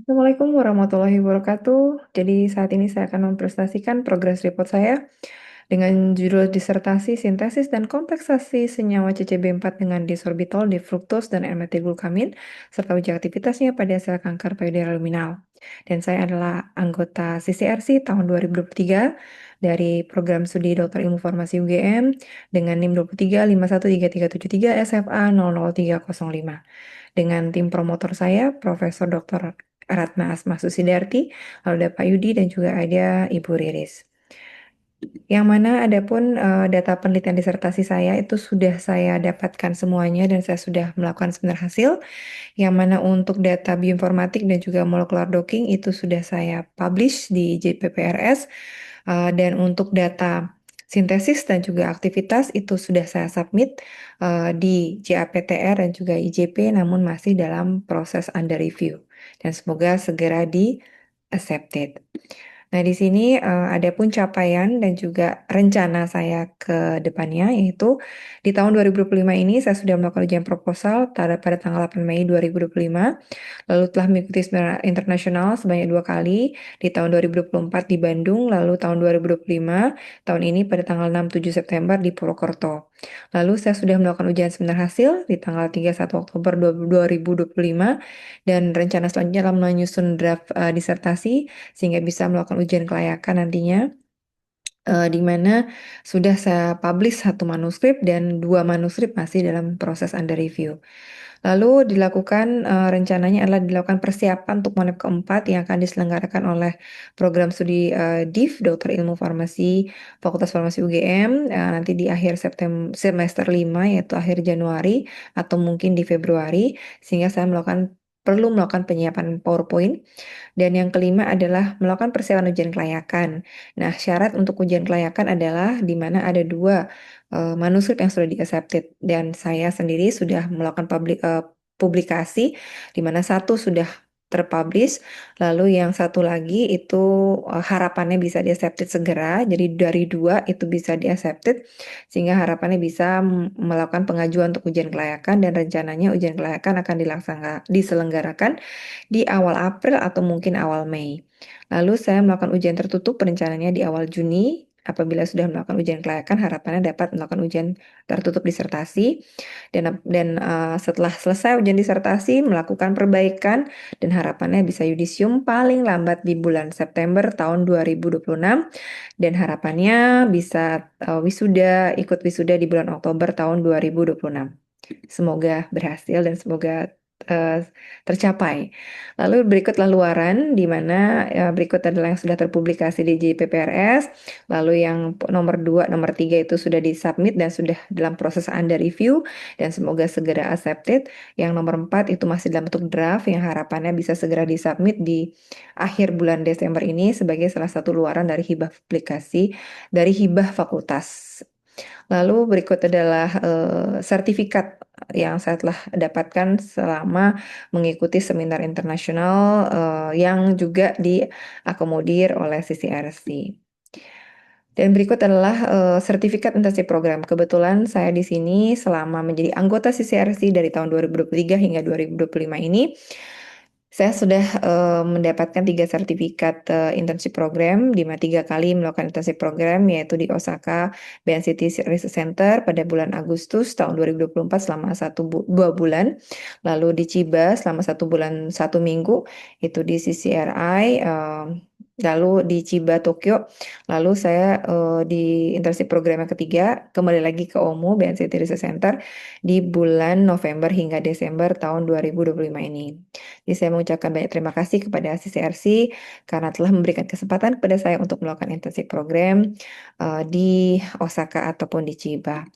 Assalamualaikum warahmatullahi wabarakatuh. Jadi saat ini saya akan mempresentasikan progres report saya dengan judul disertasi sintesis dan kompleksasi senyawa CCB4 dengan disorbitol, difruktos, dan N-metilglutamin, serta uji aktivitasnya pada sel kanker payudara luminal. Dan saya adalah anggota CCRC tahun 2023 dari program studi Dokter Ilmu Farmasi UGM dengan NIM 23513373 SFA 00305. Dengan tim promotor saya, Profesor Dr. Ratna Asma Susidarti, lalu ada Pak Yudi dan juga ada Ibu Riris. Yang mana adapun data penelitian disertasi saya itu sudah saya dapatkan semuanya dan saya sudah melakukan seminar hasil. Yang mana untuk data bioinformatik dan juga molecular docking itu sudah saya publish di JPPRS. Dan untuk data sintesis dan juga aktivitas itu sudah saya submit di JAPTR dan juga IJP namun masih dalam proses under review. Dan semoga segera di accepted. Nah, di sini ada pun capaian dan juga rencana saya ke depannya, yaitu di tahun 2025 ini saya sudah melakukan ujian proposal pada tanggal 8 Mei 2025, lalu telah mengikuti seminar internasional sebanyak 2 kali di tahun 2024 di Bandung, lalu tahun 2025, tahun ini pada tanggal 6-7 September di Purwokerto. Lalu saya sudah melakukan ujian seminar hasil di tanggal 31 Oktober 2025 dan rencana selanjutnya adalah menyusun draft disertasi sehingga bisa melakukan ujian kelayakan nantinya, di mana sudah saya publish 1 manuskrip dan 2 manuskrip masih dalam proses under review. Lalu rencananya adalah dilakukan persiapan untuk monep keempat yang akan diselenggarakan oleh program studi DIF, Dokter Ilmu Farmasi, Fakultas Farmasi UGM, nanti di akhir semester 5, yaitu akhir Januari atau mungkin di Februari, sehingga saya perlu melakukan penyiapan PowerPoint. Dan yang kelima adalah melakukan persiapan ujian kelayakan. Nah, syarat untuk ujian kelayakan adalah di mana ada 2 manuskrip yang sudah di-accepted dan saya sendiri sudah melakukan publikasi di mana satu sudah terpublish, lalu yang satu lagi itu harapannya bisa di-accepted segera. Jadi dari 2 itu bisa di-accepted sehingga harapannya bisa melakukan pengajuan untuk ujian kelayakan dan rencananya ujian kelayakan akan diselenggarakan di awal April atau mungkin awal Mei. Lalu saya melakukan ujian tertutup rencananya di awal Juni. Apabila sudah melakukan ujian kelayakan, harapannya dapat melakukan ujian tertutup disertasi. Dan setelah selesai ujian disertasi, melakukan perbaikan dan harapannya bisa yudisium paling lambat di bulan September tahun 2026. Dan harapannya bisa ikut wisuda di bulan Oktober tahun 2026. Semoga berhasil dan semoga eh, tercapai. Lalu berikutlah luaran, di mana berikut adalah yang sudah terpublikasi di JPPRS, lalu yang nomor 2, nomor 3 itu sudah disubmit dan sudah dalam proses under review, dan semoga segera accepted. Yang nomor 4 itu masih dalam bentuk draft, yang harapannya bisa segera disubmit di akhir bulan Desember ini sebagai salah satu luaran dari hibah publikasi dari hibah fakultas. Lalu berikut adalah sertifikat yang saya telah dapatkan selama mengikuti seminar internasional yang juga diakomodir oleh CCRC. Dan berikut adalah sertifikat internship program. Kebetulan saya di sini selama menjadi anggota CCRC dari tahun 2023 hingga 2025 ini, saya sudah mendapatkan 3 sertifikat internship program, di mana 3 kali melakukan internship program, yaitu di Osaka BNCT Research Center pada bulan Agustus tahun 2024 selama 2 bulan, lalu di Chiba selama 1 bulan 1 minggu, itu di CCRI, lalu di Chiba Tokyo, lalu saya di internship program yang ketiga kembali lagi ke OMU BNCT Research Center di bulan November hingga Desember tahun 2025 ini. Jadi saya mengucapkan banyak terima kasih kepada CCRC karena telah memberikan kesempatan kepada saya untuk melakukan internship program di Osaka ataupun di Chiba.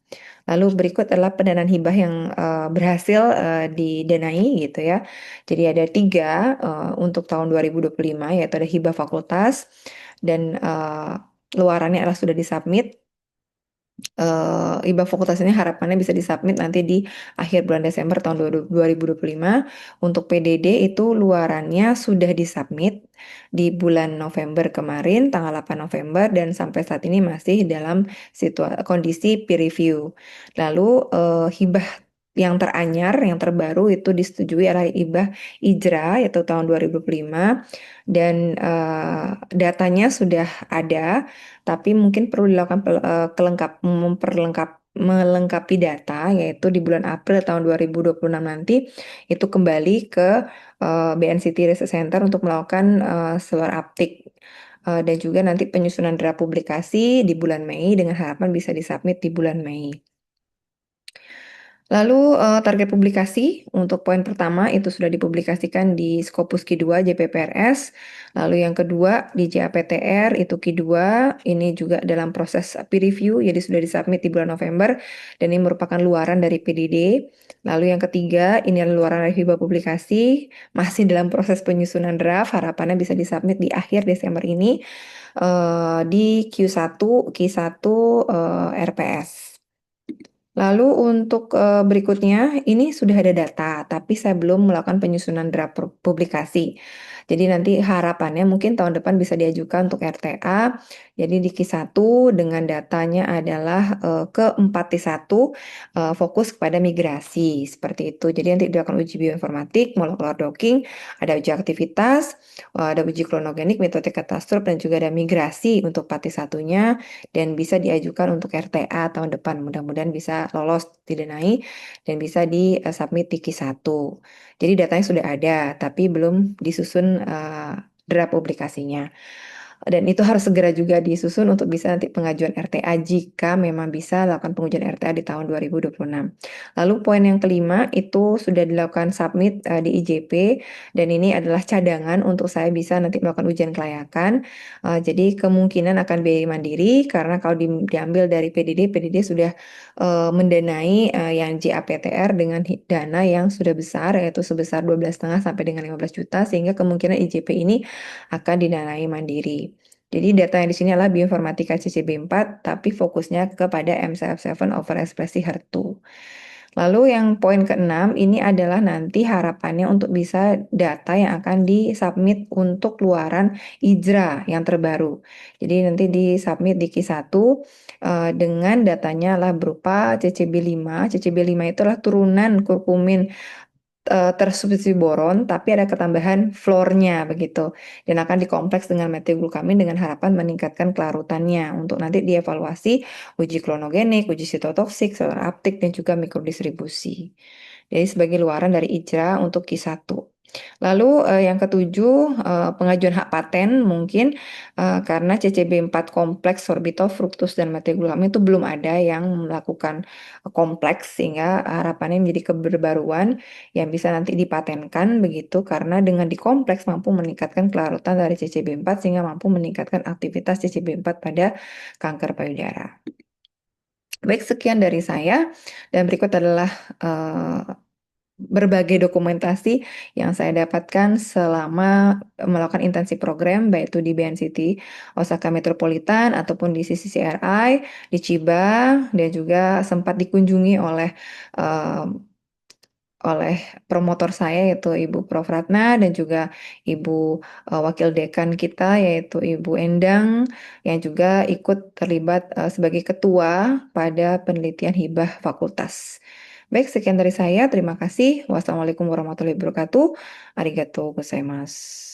Lalu berikut adalah pendanaan hibah yang berhasil didanai gitu ya. Jadi ada 3 untuk tahun 2025, yaitu ada hibah fakultas dan luarannya adalah sudah disubmit. Hibah fakultas ini harapannya bisa disubmit nanti di akhir bulan Desember tahun 2025. Untuk PDD itu luarannya sudah disubmit di bulan November kemarin, tanggal 8 November, dan sampai saat ini masih dalam kondisi peer review. Lalu hibah yang teranyar, yang terbaru itu disetujui oleh IJRA yaitu tahun 2025 dan datanya sudah ada, tapi mungkin perlu dilakukan melengkapi data yaitu di bulan April tahun 2026 nanti itu kembali ke BNCT Research Center untuk melakukan seluler uptake. Dan juga nanti penyusunan draft publikasi di bulan Mei dengan harapan bisa disubmit di bulan Mei. Lalu target publikasi untuk poin pertama itu sudah dipublikasikan di Scopus Q2 JPPRS. Lalu yang kedua di JAPTR itu Q2 ini juga dalam proses peer review jadi sudah disubmit di bulan November dan ini merupakan luaran dari PDD. Lalu yang ketiga ini adalah luaran dari hibah publikasi masih dalam proses penyusunan draft harapannya bisa disubmit di akhir Desember ini di Q1 RPS. Lalu untuk berikutnya, ini sudah ada data, tapi saya belum melakukan penyusunan draft publikasi. Jadi nanti harapannya mungkin tahun depan bisa diajukan untuk RTA. Jadi di Q1 dengan datanya adalah ke 4T1 fokus kepada migrasi seperti itu. Jadi nanti dilakukan uji bioinformatik, molekular docking, ada uji aktivitas, ada uji klonogenik, metode katastruf, dan juga ada migrasi untuk 4T1-nya dan bisa diajukan untuk RTA tahun depan. Mudah-mudahan bisa lolos didanai dan bisa di-submit di Q1. Jadi datanya sudah ada, tapi belum disusun draft publikasinya. Dan itu harus segera juga disusun untuk bisa nanti pengajuan RTA jika memang bisa lakukan pengujian RTA di tahun 2026. Lalu poin yang kelima itu sudah dilakukan submit di IJP dan ini adalah cadangan untuk saya bisa nanti melakukan ujian kelayakan. Jadi kemungkinan akan biaya mandiri karena kalau diambil dari PDD sudah mendanai yang JAPTR dengan dana yang sudah besar yaitu sebesar 12,5 sampai dengan 15 juta sehingga kemungkinan IJP ini akan didanai mandiri. Jadi data yang di sini adalah bioinformatika CCB4 tapi fokusnya kepada MCF7 overekspresi HER2. Lalu yang poin keenam ini adalah nanti harapannya untuk bisa data yang akan disubmit untuk luaran IJRA yang terbaru. Jadi nanti disubmit di Q1 dengan datanya lah berupa CCB5. CCB5 itu adalah turunan kurkumin tersubstitusi boron, tapi ada ketambahan fluornya begitu. Dan akan dikompleks dengan metilglutamin dengan harapan meningkatkan kelarutannya untuk nanti dievaluasi uji klonogenik, uji sitotoksik, seluler uptake, dan juga mikrodistribusi. Jadi sebagai luaran dari IJRA untuk Q1. Lalu yang ketujuh pengajuan hak paten mungkin karena CCB4 kompleks sorbitol, fruktus, dan metilglutamin itu belum ada yang melakukan kompleks sehingga harapannya menjadi keberbaruan yang bisa nanti dipatenkan begitu karena dengan dikompleks mampu meningkatkan kelarutan dari CCB4 sehingga mampu meningkatkan aktivitas CCB4 pada kanker payudara. Baik, sekian dari saya dan berikut adalah berbagai dokumentasi yang saya dapatkan selama melakukan intensif program baik itu di BNCT Osaka Metropolitan ataupun di CCCRI, di Chiba dan juga sempat dikunjungi oleh promotor saya yaitu Ibu Prof. Ratna dan juga Ibu Wakil Dekan kita yaitu Ibu Endang yang juga ikut terlibat sebagai ketua pada penelitian hibah fakultas. Baik, sekian dari saya. Terima kasih. Wassalamualaikum warahmatullahi wabarakatuh. Arigatou gozaimasu.